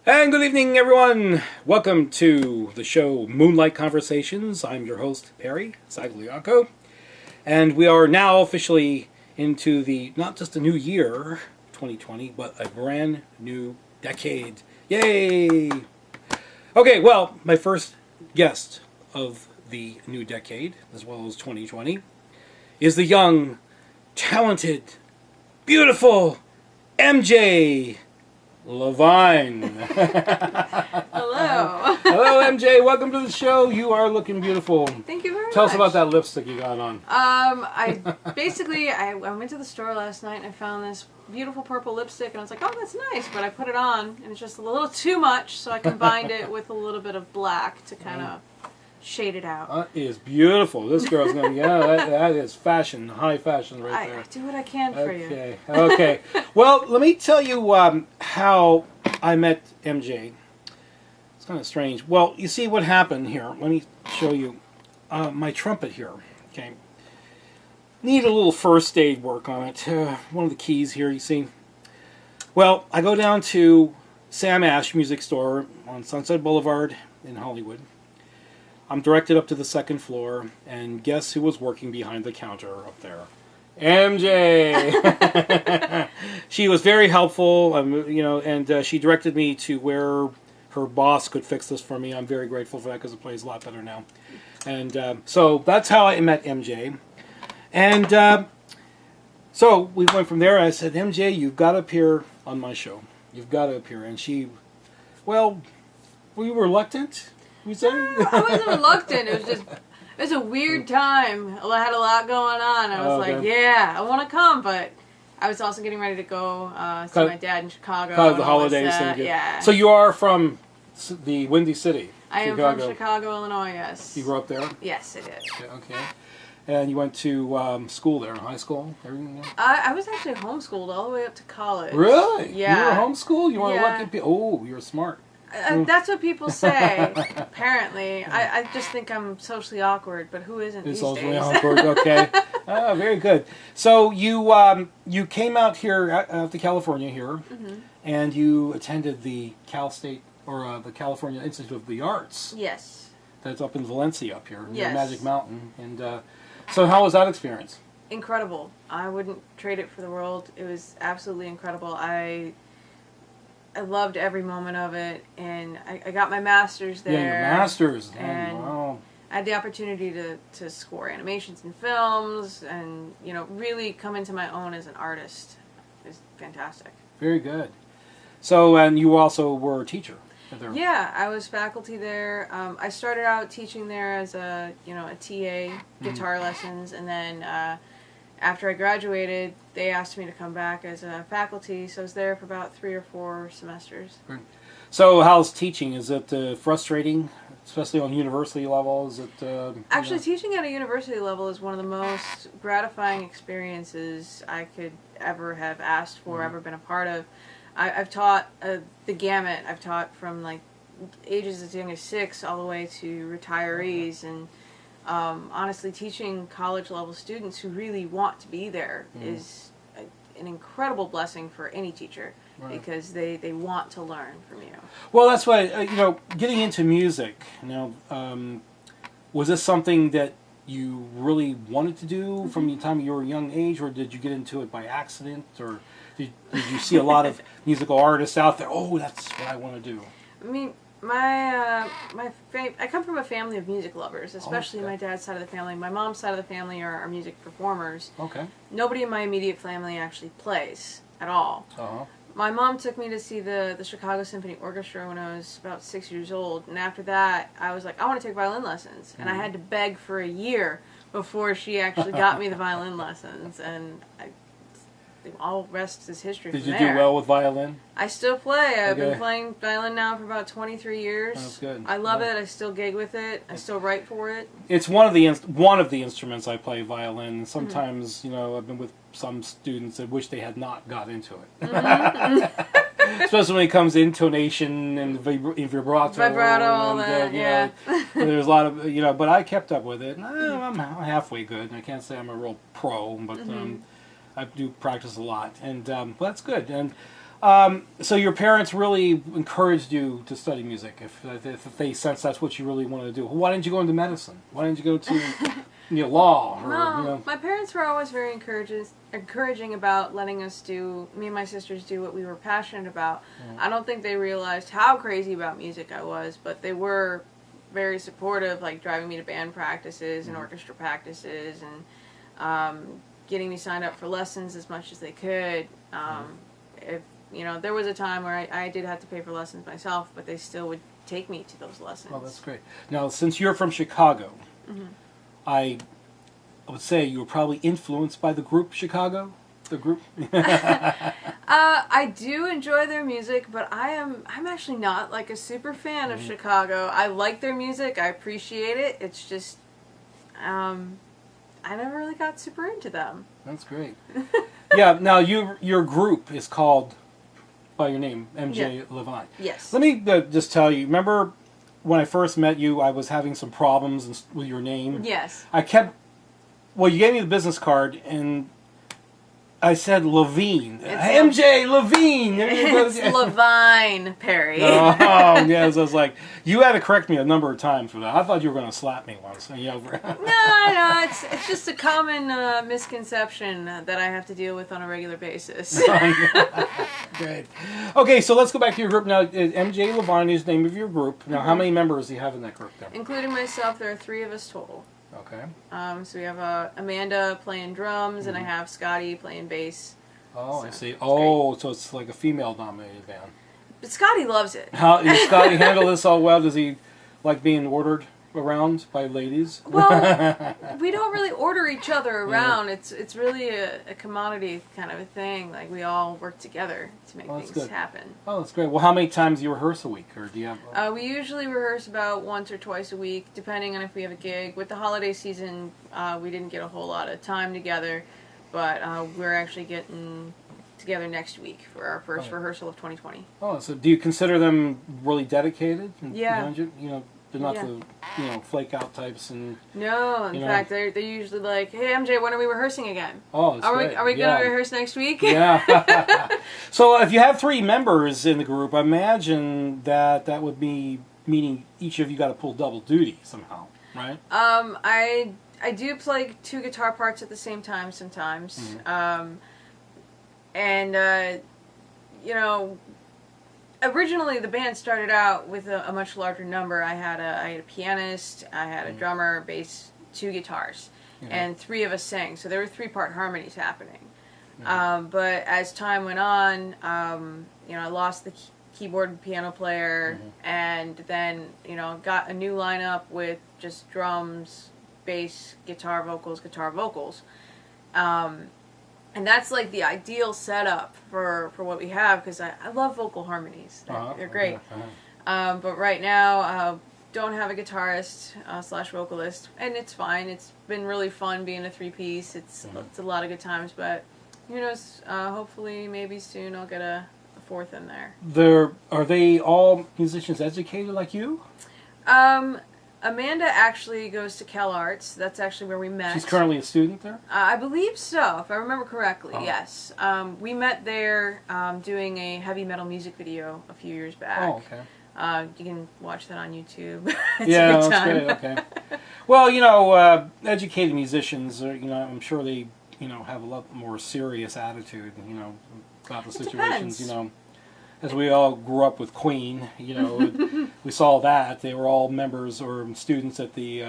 And good evening, everyone. Welcome to the show Moonlight Conversations. I'm your host, Perry Sagliaco. And we are now officially into the, not just a new year, 2020, but a brand new decade. Yay! Okay, well, my first guest of the new decade, as well as 2020, is the young, talented, beautiful MJ LaVine. Hello. Hello, MJ. Welcome to the show. You are looking beautiful. Thank you very much. Tell us about that lipstick you got on. I went to the store last night and I found this beautiful purple lipstick and I was like, oh, that's nice. But I put it on and it's just a little too much, so I combined it with a little bit of black to kind of shade it out. That is beautiful. This girl's going to, that is fashion, high fashion right there. I do what I can for you. Okay. Well, let me tell you how I met MJ. It's kind of strange. Well, you see what happened here. Let me show you my trumpet here. Okay. Need a little first aid work on it. One of the keys here, you see. Well, I go down to Sam Ash Music Store on Sunset Boulevard in Hollywood. I'm directed up to the second floor, and guess who was working behind the counter up there? MJ! She was very helpful, and she directed me to where her boss could fix this for me. I'm very grateful for that because it plays a lot better now. And so that's how I met MJ. And so we went from there. I said, MJ, you've got to appear on my show. You've got to appear. And she, well, were you reluctant? I wasn't reluctant. It was a weird time. I had a lot going on. I was like, yeah, I want to come, but I was also getting ready to go see my dad in Chicago. Because of the holidays. Yeah. So you are from the Windy City? I am from Chicago, Illinois, yes. You grew up there? Yes, I did. Okay. And you went to school there, high school, everything there? I was actually homeschooled all the way up to college. Really? Yeah. You were homeschooled? You weren't lucky people? Oh, you're smart. That's what people say, apparently. I just think I'm socially awkward, but who isn't these socially days? awkward, okay. Very good. So you came out here, out to California here, and you attended the Cal State, or the California Institute of the Arts. Yes. That's up in Valencia up here, near Yes. Magic Mountain. And so how was that experience? Incredible. I wouldn't trade it for the world. It was absolutely incredible. I loved every moment of it, and I got my master's there. Yeah, your master's. And wow. I had the opportunity to score animations and films, and really come into my own as an artist. It was fantastic. Very good. So, and you also were a teacher there. Yeah, I was faculty there. I started out teaching there as a TA, guitar lessons, and then after I graduated, they asked me to come back as a faculty, so I was there for about 3 or 4 semesters. Great. So how's teaching? Is it frustrating, especially on university level? Is it actually teaching at a university level is one of the most gratifying experiences I could ever have asked for, ever been a part of. I've taught the gamut. I've taught from like ages as young as 6 all the way to retirees, and honestly, teaching college-level students who really want to be there is an incredible blessing for any teacher, because they want to learn from you. Well, that's why, getting into music, was this something that you really wanted to do from the time you were a young age, or did you get into it by accident, or did you see a lot of musical artists out there? Oh, that's what I want to do. I mean, I come from a family of music lovers, especially my dad's side of the family. My mom's side of the family are music performers. Okay. Nobody in my immediate family actually plays at all. Uh-huh. My mom took me to see the Chicago Symphony Orchestra when I was about 6 years old, and after that, I was like, I want to take violin lessons. And I had to beg for a year before she actually got me the violin lessons, and all rest is history. Did you do well with violin? I still play. I've been playing violin now for about 23 years. That's good. I love it. I still gig with it. I still write for it. It's one of the instruments I play, violin. Sometimes, I've been with some students that wish they had not got into it. Especially when it comes to intonation and vibrato. Vibrato, all that, yeah. There's a lot of, but I kept up with it. And I'm halfway good. And I can't say I'm a real pro, but I do practice a lot. And well, that's good. And So your parents really encouraged you to study music, if they sense that's what you really wanted to do. Why didn't you go into medicine? Why didn't you go to law? Or, No, my parents were always very encouraging about letting us do, me and my sisters do what we were passionate about. I don't think they realized how crazy about music I was, but they were very supportive, like driving me to band practices and orchestra practices and getting me signed up for lessons as much as they could. If there was a time where I did have to pay for lessons myself, but they still would take me to those lessons. Oh, that's great. Now, since you're from Chicago, I would say you were probably influenced by the group Chicago. The group. I do enjoy their music, but I'm actually not like a super fan of Chicago. I like their music. I appreciate it. It's just I never really got super into them. That's great. Yeah. Now your group is called by your name, MJ LaVine. Yes. Let me just tell you. Remember when I first met you, I was having some problems with your name. Yes. Well, you gave me the business card, and I said LaVine. MJ LaVine. It's LaVine, Perry. Oh, yes. I was like, you had to correct me a number of times for that. I thought you were going to slap me once. No, it's just a common misconception that I have to deal with on a regular basis. Great. Okay, so let's go back to your group now. MJ LaVine is the name of your group. Now, how many members do you have in that group there? Including myself, there are 3 of us total. Okay. So we have Amanda playing drums, and I have Scotty playing bass. Oh, so I see. Oh, so it's like a female-dominated band. But Scotty loves it. How does Scotty handle this all well? Does he like being ordered around by ladies? Well, we don't really order each other around. Yeah. It's really a commodity kind of a thing. Like, we all work together to make things happen. Oh, that's great. Well, how many times do you rehearse a week, or do you have? We usually rehearse about once or twice a week, depending on if we have a gig. With the holiday season, we didn't get a whole lot of time together, but we're actually getting together next week for our first rehearsal of 2020. Oh, so do you consider them really dedicated? Yeah. They're not the flake out types and. No, in fact, they're usually like, "Hey MJ, when are we rehearsing again? Oh, that's great. Are we going to rehearse next week?" Yeah. So if you have 3 members in the group, I imagine that would be meaning each of you got to pull double duty somehow, right? I do play 2 guitar parts at the same time sometimes, and originally the band started out with a much larger number. I had a pianist, I had a drummer, bass, 2 guitars, and 3 of us sang. So there were 3-part harmonies happening. But as time went on, I lost the keyboard and piano player, and then got a new lineup with just drums, bass, guitar, vocals. And that's like the ideal setup for what we have, because I love vocal harmonies. They're great. But right now, don't have a guitarist / vocalist, and it's fine. It's been really fun being a 3-piece. It's a lot of good times, but who knows? Hopefully, maybe soon I'll get a 4th in there. Are they all musicians educated like you? Amanda actually goes to Cal Arts. That's actually where we met. She's currently a student there? I believe so, if I remember correctly, yes. We met there doing a heavy metal music video a few years back. Oh, okay. You can watch that on YouTube. It's a good time. That's great, okay. Well, educated musicians, I'm sure they, have a lot more serious attitude, about the situations, As we all grew up with Queen, we saw that. They were all members or students at the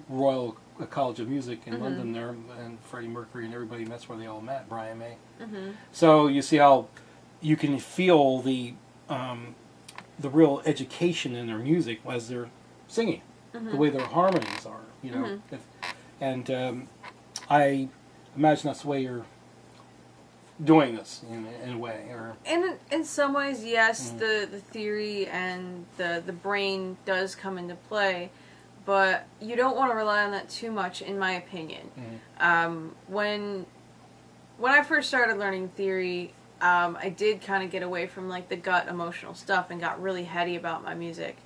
Royal College of Music in London there, and Freddie Mercury and everybody, that's where they all met, Brian May. So you see how you can feel the real education in their music as they're singing, the way their harmonies are, And I imagine that's the way you're doing this in a way, or in some ways, yes. The theory and the brain does come into play, but you don't want to rely on that too much, in my opinion. When I first started learning theory, I did kind of get away from like the gut emotional stuff and got really heady about my music,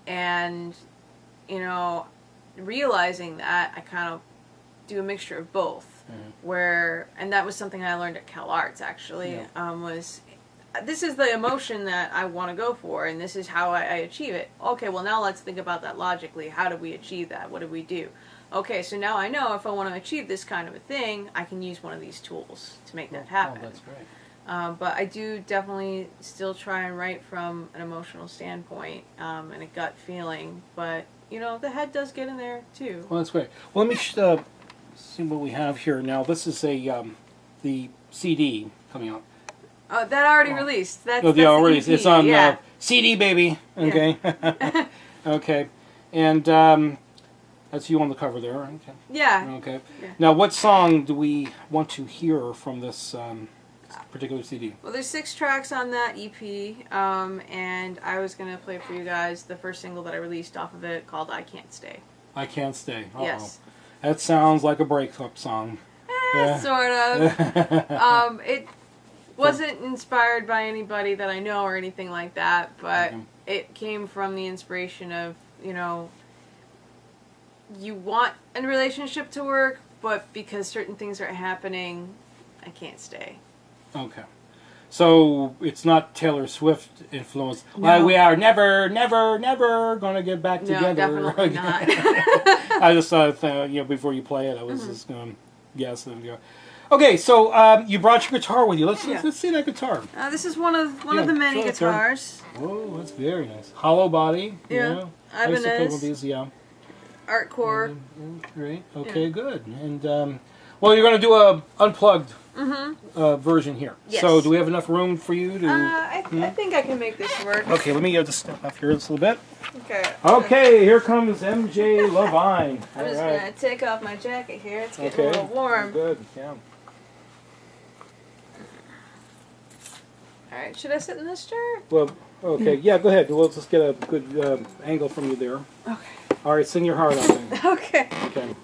and realizing that, I kind of do a mixture of both. And that was something I learned at Cal Arts, actually, was this is the emotion that I want to go for, and this is how I achieve it. Okay, well now let's think about that logically. How do we achieve that? What do we do? Okay, so now I know if I want to achieve this kind of a thing, I can use one of these tools to make that happen. Oh, that's great. But I do definitely still try and write from an emotional standpoint and a gut feeling. But, you know, the head does get in there, too. Well, that's great. Well, let me see what we have here now. This is the CD coming out. That already released. That's the already. EP, It's on yeah. CD, baby. Okay. Yeah. Okay. And that's you on the cover there. Okay. Yeah. Okay. Yeah. Now, what song do we want to hear from this particular CD? Well, there's 6 tracks on that EP, and I was going to play for you guys the first single that I released off of it called I Can't Stay. I Can't Stay. Uh-oh. Yes. That sounds like a breakup song. Yeah. Sort of. It wasn't inspired by anybody that I know or anything like that, but it came from the inspiration of, you know, you want a relationship to work, but because certain things are happening, I can't stay. Okay. So it's not Taylor Swift influence. No. Like we are never going to get back together. No, definitely not. I just thought, before you play it, I was just going to guess. And go. Okay, so you brought your guitar with you. Let's see that guitar. This is one of the many guitars. Oh, that's very nice. Hollow body. Yeah. I used to play Ibanez. with these. Yeah. Artcore. Great. Okay, good. And well, you're going to do a unplugged version here. Yes. So do we have enough room for you to? I think I can make this work. Okay, let me just step up here just a little bit. Okay. Okay, here comes MJ LaVine. I'm just going to take off my jacket here. It's getting a little warm. Good, yeah. Alright, should I sit in this chair? Well, okay, yeah, go ahead. We'll just get a good angle from you there. Okay. All right, sing your heart out then. Okay. Okay.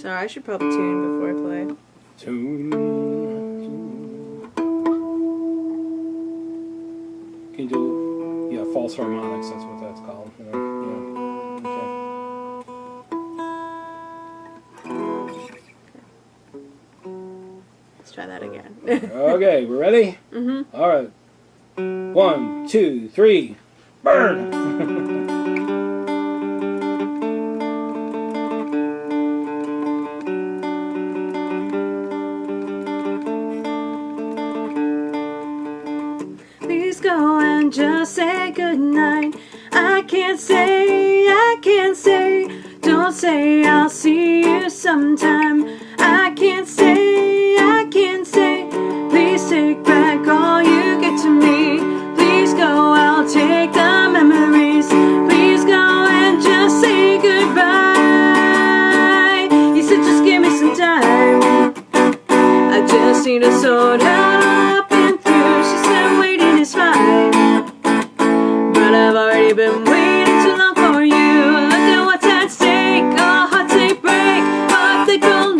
Sorry, I should probably tune before I play. Tune. Can you do, false harmonics, that's what that's called. Let's try that again. Okay, we're ready? Mm-hmm. All right. 1, 2, 3, burn! Please go and just say goodnight. I can't say, don't say I'll see you sometime. I can't say, please take back all you get to me. Please go, I'll take the memories. Please go and just say goodbye. You said just give me some time. I just need a soda been through. She said waiting is fine, but I've already been waiting too long for you. Look at what's at stake. Our hearts they break, but they don't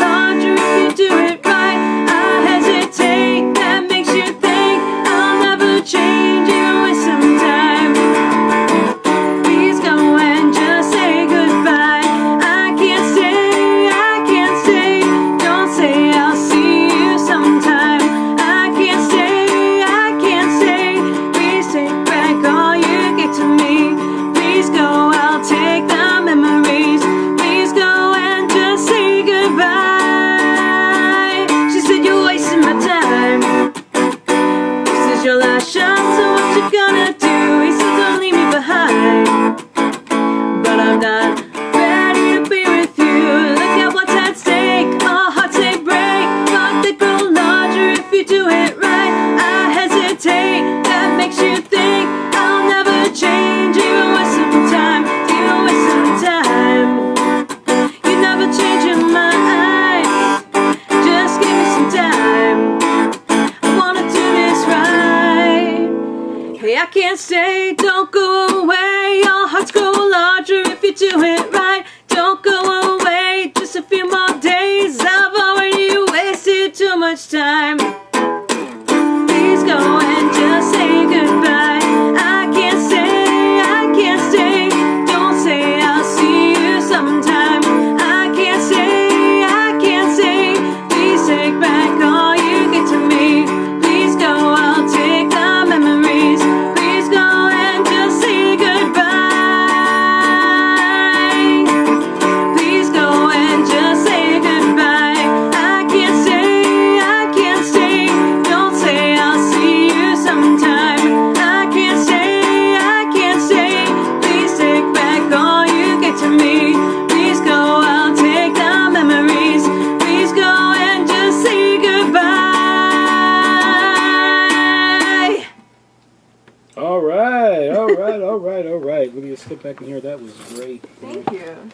was great. Thank you.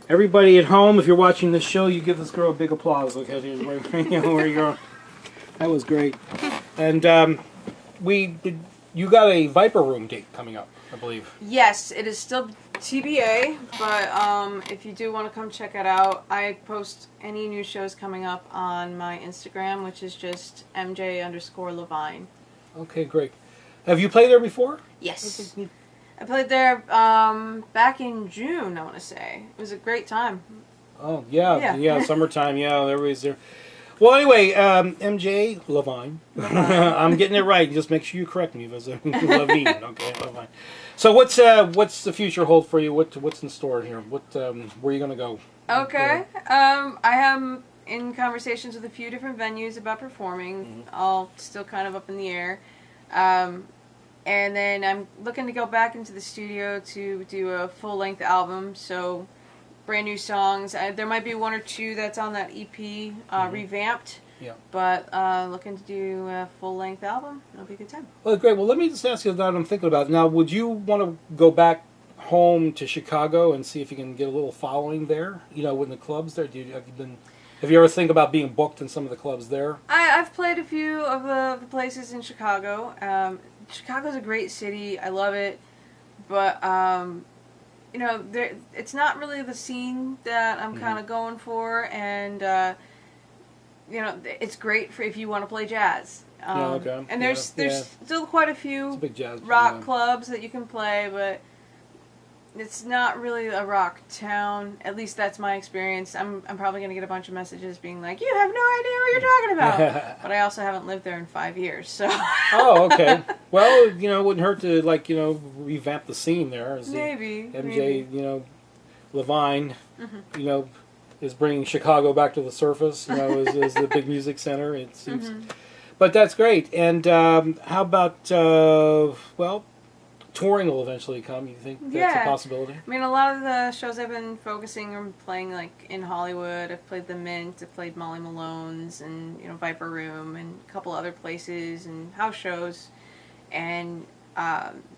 Everybody at home, if you're watching this show, you give this girl a big applause. Okay, where you go. That was great. And you got a Viper Room date coming up, I believe. Yes, it is still TBA, but if you do want to come check it out, I post any new shows coming up on my Instagram, which is just MJ_LaVine. Okay, great. Have you played there before? Yes. I played there back in June, I want to say. It was a great time. Oh, yeah, summertime, yeah, everybody's there. Well, anyway, MJ LaVine. I'm getting it right. Just make sure you correct me if it's LaVine. Okay, LaVine. So what's the future hold for you? What's in store here? Where are you going to go? Okay. I am in conversations with a few different venues about performing. All still kind of up in the air. And then I'm looking to go back into the studio to do a full-length album, so brand new songs. There might be one or two that's on that EP, revamped, but looking to do a full-length album. It'll be a good time. Well, great. Well, let me just ask you that I'm thinking about. Now, would you want to go back home to Chicago and see if you can get a little following there, in the clubs there? Have you ever think about being booked in some of the clubs there? I've played a few of the places in Chicago. Chicago's a great city. I love it, but it's not really the scene that I'm kind of going for, and it's great for if you want to play jazz. Okay. And there's still quite a few rock clubs that you can play, but it's not really a rock town. At least that's my experience. I'm probably going to get a bunch of messages being like, "You have no idea what you're talking about." But I also haven't lived there in 5 years, so. Oh, okay. Well, it wouldn't hurt to revamp the scene there. Maybe. MJ, LaVine, is bringing Chicago back to the surface. As the big music center. It seems. But that's great. And how about touring will eventually come? You think that's a possibility? I mean, a lot of the shows I've been focusing on playing, like in Hollywood. I've played the Mint, I've played Molly Malone's, and Viper Room, and a couple other places, and house shows, and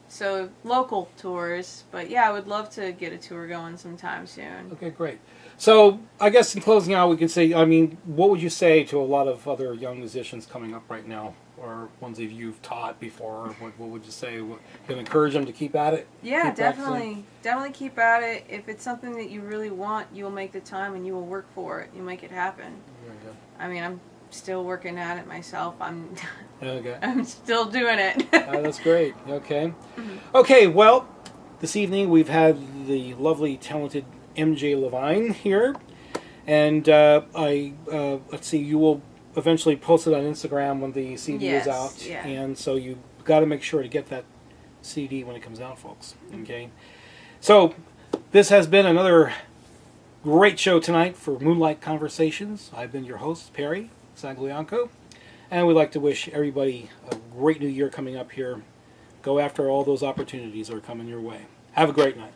so local tours. But yeah, I would love to get a tour going sometime soon. Okay, great. So I guess in closing out, we could say, what would you say to a lot of other young musicians coming up right now, or ones that you've taught before? What would you say? You can encourage them to keep at it? Yeah, definitely keep at it. If it's something that you really want, you'll make the time and you will work for it. You'll make it happen. Okay. I mean, I'm still working at it myself. I'm okay. I'm still doing it. That's great. Okay. Okay, well, this evening we've had the lovely, talented MJ LaVine here, and let's see, you will eventually post it on Instagram when the CD is out, and so you've got to make sure to get that CD when it comes out, folks. Okay, so this has been another great show tonight for Moonlight Conversations. I've been your host, Perry Saglianco, and we'd like to wish everybody a great new year coming up here. Go after all those opportunities that are coming your way. Have a great night.